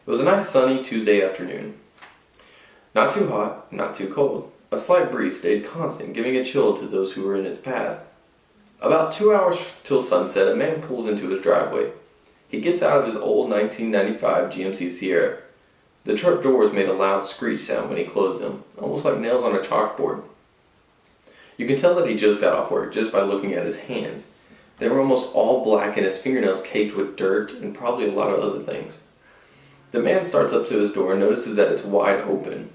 It was a nice sunny Tuesday afternoon. Not too hot, not too cold. A slight breeze stayed constant, giving a chill to those who were in its path. About 2 hours till sunset, a man pulls into his driveway. He gets out of his old 1995 GMC Sierra. The truck doors made a loud screech sound when he closed them, almost like nails on a chalkboard. You can tell that he just got off work just by looking at his hands. They were almost all black and his fingernails caked with dirt and probably a lot of other things. The man starts up to his door and notices that it's wide open.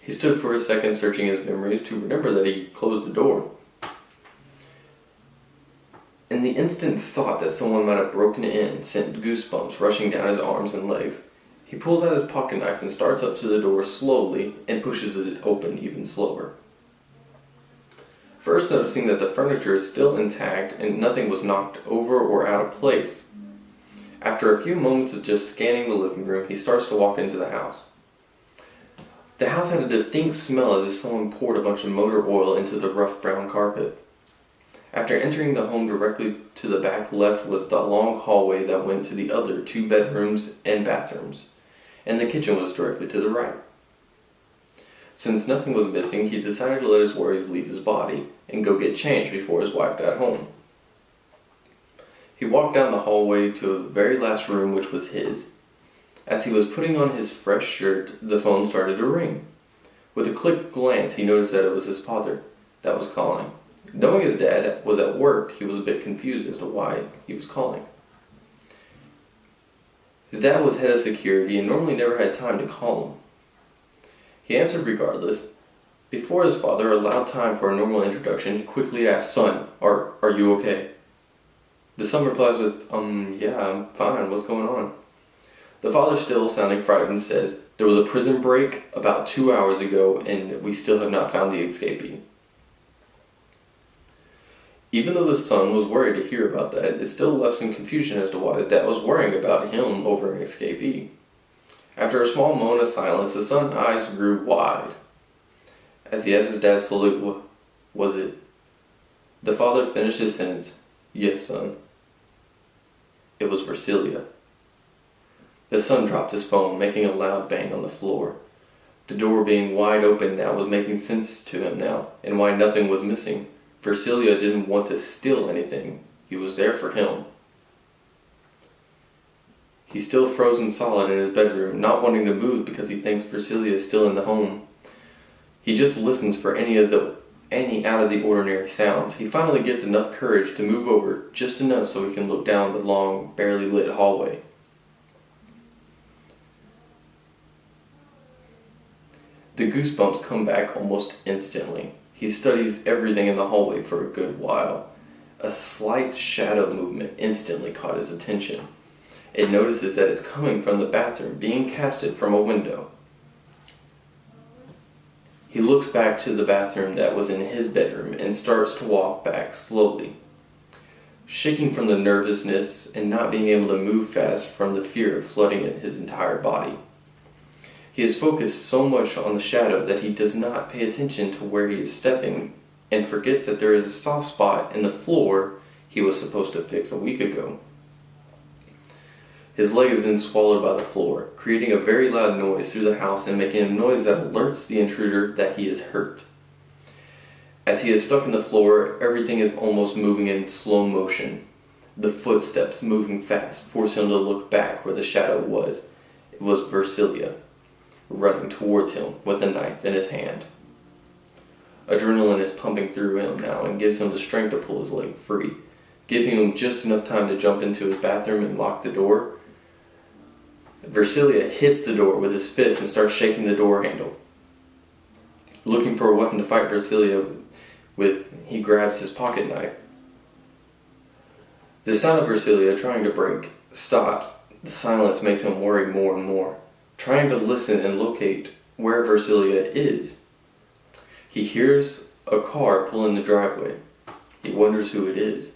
He stood for a second searching his memories to remember that he closed the door. And the instant thought that someone might have broken in sent goosebumps rushing down his arms and legs. He pulls out his pocket knife and starts up to the door slowly and pushes it open even slower. First noticing that the furniture is still intact and nothing was knocked over or out of place. After a few moments of just scanning the living room, he starts to walk into the house. The house had a distinct smell as if someone poured a bunch of motor oil into the rough brown carpet. After entering the home, directly to the back left was the long hallway that went to the other 2 bedrooms and bathrooms, and the kitchen was directly to the right. Since nothing was missing, he decided to let his worries leave his body and go get changed before his wife got home. He walked down the hallway to the very last room, which was his. As he was putting on his fresh shirt, the phone started to ring. With a quick glance, he noticed that it was his father that was calling. Knowing his dad was at work, he was a bit confused as to why he was calling. His dad was head of security and normally never had time to call him. He answered regardless. Before his father allowed time for a normal introduction, he quickly asked, "Son, are you okay?" The son replies with, "Yeah, I'm fine, what's going on?" The father, still sounding frightened, says, "There was a prison break about 2 hours ago and we still have not found the escapee." Even though the son was worried to hear about that, it still left some confusion as to why his dad was worrying about him over an escapee. After a small moment of silence, the son's eyes grew wide. As he asked his dad slowly, "What was it?" The father finished his sentence, "Yes, son. It was Versilia." The son dropped his phone, making a loud bang on the floor. The door being wide open now was making sense to him now, and why nothing was missing. Versilia didn't want to steal anything. He was there for him. He's still frozen solid in his bedroom, not wanting to move because he thinks Versilia is still in the home. He just listens for any out of the ordinary sounds. He finally gets enough courage to move over just enough so he can look down the long, barely lit hallway. The goosebumps come back almost instantly. He studies everything in the hallway for a good while. A slight shadow movement instantly caught his attention. It notices that it's coming from the bathroom, being casted from a window. He looks back to the bathroom that was in his bedroom and starts to walk back slowly, shaking from the nervousness and not being able to move fast from the fear of flooding his entire body. He is focused so much on the shadow that he does not pay attention to where he is stepping and forgets that there is a soft spot in the floor he was supposed to fix a week ago. His leg is then swallowed by the floor, creating a very loud noise through the house and making a noise that alerts the intruder that he is hurt. As he is stuck in the floor, everything is almost moving in slow motion. The footsteps moving fast force him to look back where the shadow was. It was Versilia, running towards him with a knife in his hand. Adrenaline is pumping through him now and gives him the strength to pull his leg free, giving him just enough time to jump into his bathroom and lock the door. Versilia hits the door with his fist and starts shaking the door handle. Looking for a weapon to fight Versilia with, he grabs his pocket knife. The sound of Versilia trying to break stops. The silence makes him worry more and more, trying to listen and locate where Versilia is. He hears a car pull in the driveway. He wonders who it is.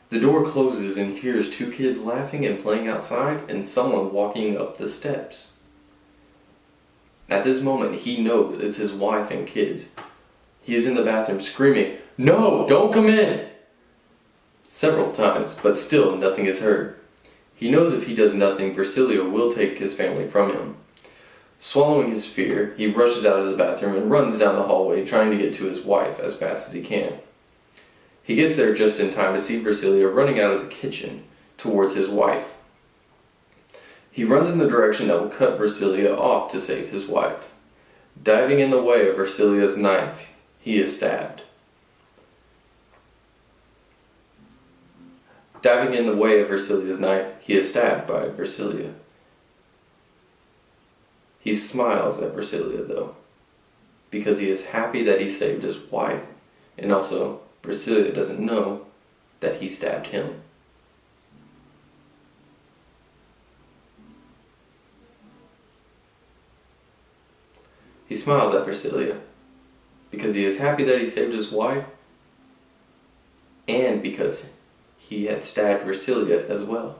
The door closes and he hears 2 kids laughing and playing outside and someone walking up the steps. At this moment, he knows it's his wife and kids. He is in the bathroom screaming, "No, don't come in!" several times, but still nothing is heard. He knows if he does nothing, Versilia will take his family from him. Swallowing his fear, he rushes out of the bathroom and runs down the hallway, trying to get to his wife as fast as he can. He gets there just in time to see Versilia running out of the kitchen towards his wife. He runs in the direction that will cut Versilia off to save his wife. Diving in the way of Versilia's knife, he is stabbed. Diving in the way of Versilia's knife, he is stabbed by Versilia. He smiles at Versilia, though, because he is happy that he saved his wife, and also Versilia doesn't know that he stabbed him. He smiles at Versilia because he is happy that he saved his wife, and because he had stabbed Versilia as well.